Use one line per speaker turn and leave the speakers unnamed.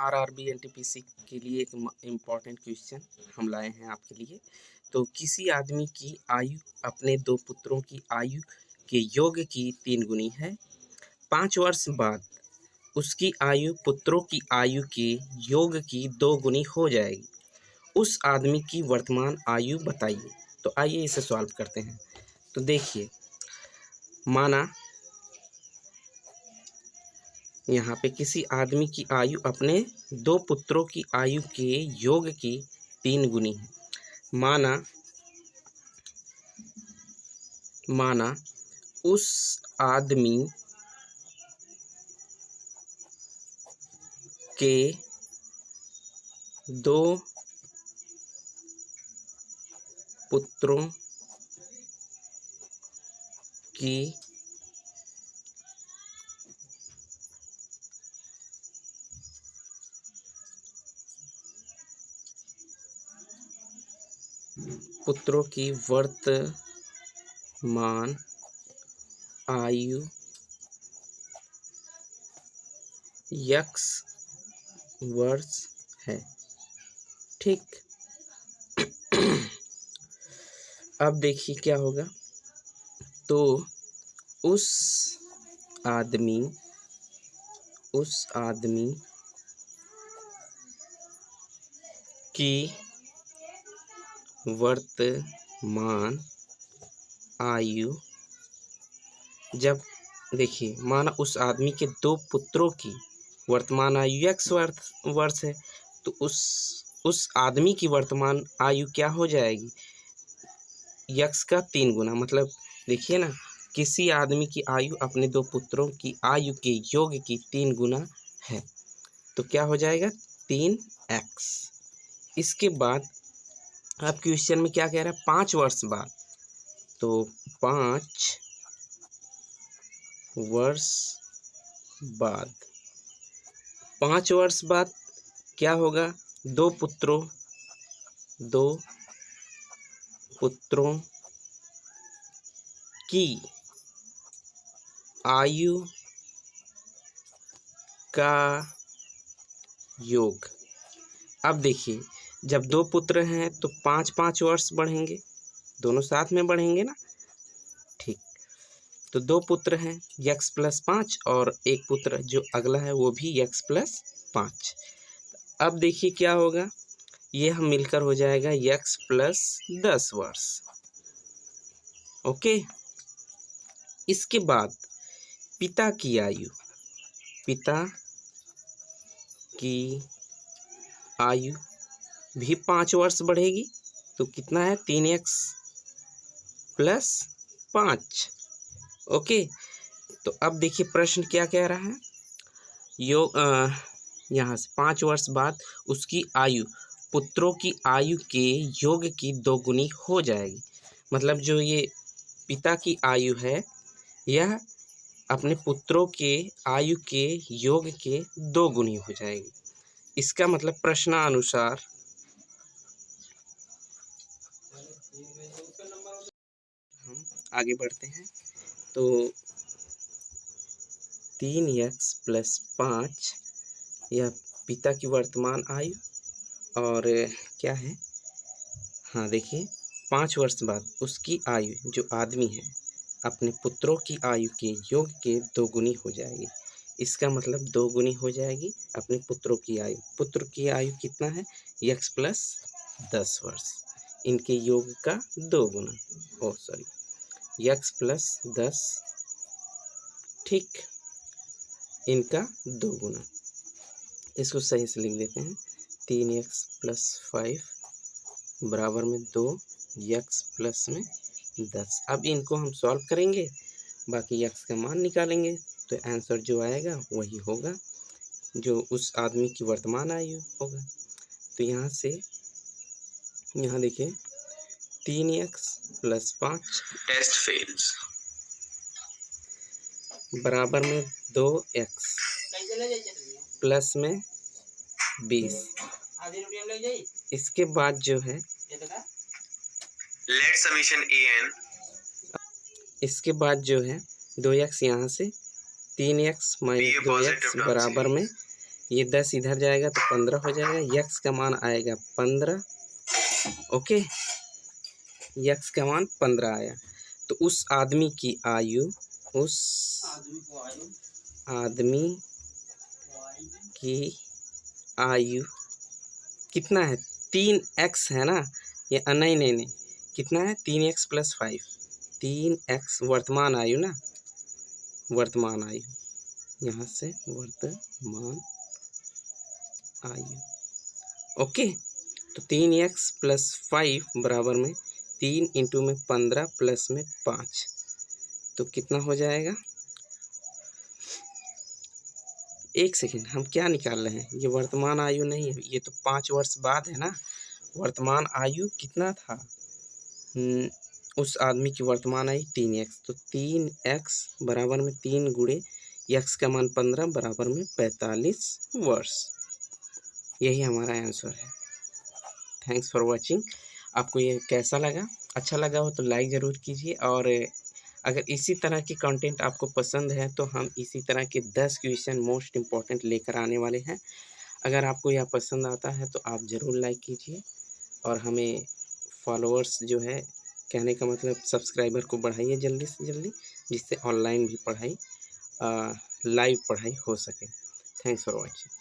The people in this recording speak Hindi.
आरआरबी एनटीपीसी के लिए एक इम्पॉर्टेंट क्वेश्चन हम लाए हैं आपके लिए। तो किसी आदमी की आयु अपने दो पुत्रों की आयु के योग की 3 गुनी है। 5 वर्ष बाद उसकी आयु पुत्रों की आयु के योग की 2 गुनी हो जाएगी। उस आदमी की वर्तमान आयु बताइए। तो आइए इसे सॉल्व करते हैं। तो देखिए, माना यहाँ पे किसी आदमी की आयु अपने 2 पुत्रों की आयु के योग की 3 गुनी है। माना उस आदमी के 2 पुत्रों की वर्तमान आयु x वर्ष है। ठीक। अब देखिए क्या होगा। तो उस आदमी की वर्तमान आयु, जब देखिए माना उस आदमी के 2 पुत्रों की वर्तमान आयु x वर्ष है, तो उस आदमी की वर्तमान आयु क्या हो जाएगी, x का 3 गुना। मतलब देखिए ना, किसी आदमी की आयु अपने 2 पुत्रों की आयु के योग की 3 गुना है, तो क्या हो जाएगा 3x। इसके बाद अब क्वेश्चन में क्या कह रहा है, 5 वर्ष बाद। तो 5 वर्ष बाद क्या होगा, 2 पुत्रों की आयु का योग। अब देखिए, जब 2 पुत्र हैं तो 5-5 वर्ष बढ़ेंगे, दोनों साथ में बढ़ेंगे ना। ठीक। तो 2 पुत्र हैं x + 5 और एक पुत्र जो अगला है वो भी x + 5। अब देखिए क्या होगा, ये हम मिलकर हो जाएगा x + 10 वर्ष। ओके। इसके बाद पिता की आयु भी 5 वर्ष बढ़ेगी, तो कितना है 3x + 5। ओके। तो अब देखिए प्रश्न क्या कह रहा है, यहाँ से 5 वर्ष बाद उसकी आयु पुत्रों की आयु के योग की 2 गुनी हो जाएगी। मतलब जो ये पिता की आयु है, यह अपने पुत्रों के आयु के योग के 2 गुनी हो जाएगी। इसका मतलब प्रश्नानुसार हम आगे बढ़ते हैं। तो 3x + 5 यह पिता की वर्तमान आयु, और क्या है, हाँ देखिए 5 वर्ष बाद उसकी आयु जो आदमी है अपने पुत्रों की आयु के योग के 2 गुनी हो जाएगी। इसका मतलब 2 गुनी हो जाएगी अपने पुत्रों की आयु। पुत्र की आयु कितना है, x + 10 वर्ष, इनके योग का 2 गुना, x + 10, ठीक, इनका 2 गुना। इसको सही से लिख देते हैं, 3x + 5 बराबर में 2x + 10। अब इनको हम सॉल्व करेंगे, बाकी x का मान निकालेंगे, तो आंसर जो आएगा वही होगा जो उस आदमी की वर्तमान आयु होगा। तो यहाँ से यहाँ देखिए 3x + 5 टेस्ट फेल्स बराबर में 2x प्लस में 20। इसके बाद जो है लेट समेशन an, इसके बाद जो है 2x यहाँ से 3x - 2x बराबर में ये 10 इधर जाएगा तो 15 हो जाएगा। यक्स का मान आएगा 15। ओके, यक्स का मान 15 आया। तो उस आदमी की आयु, उस आदमी की आयु कितना है? 3x है ना? ये नहीं नहीं नहीं, कितना है? 3x + 5। 3x वर्तमान आयु ना, वर्तमान आयु, यहाँ से वर्तमान आयु। ओके, तो 3x + 5 बराबर में 3 इंटू में 15 प्लस में 5, तो कितना हो जाएगा? एक सेकेंड, हम क्या निकाल रहे हैं? ये वर्तमान आयु नहीं है, ये तो 5 वर्ष बाद है ना। वर्तमान आयु कितना था? उस आदमी की वर्तमान आयु 3x, तो 3x बराबर में 3 गुणे x का मान 15 बराबर में 45 वर्ष। यही हमारा आंसर है। Thanks for watching. आपको ये कैसा लगा? अच्छा लगा हो तो लाइक ज़रूर कीजिए, और अगर इसी तरह की कंटेंट आपको पसंद है तो हम इसी तरह के 10 क्वेश्चन मोस्ट इम्पॉर्टेंट लेकर आने वाले हैं। अगर आपको यह पसंद आता है तो आप ज़रूर लाइक कीजिए, और हमें फॉलोअर्स जो है, कहने का मतलब सब्सक्राइबर को बढ़ाइए जल्दी से जल्दी, जिससे ऑनलाइन भी पढ़ाई, लाइव पढ़ाई हो सके। Thanks for watching.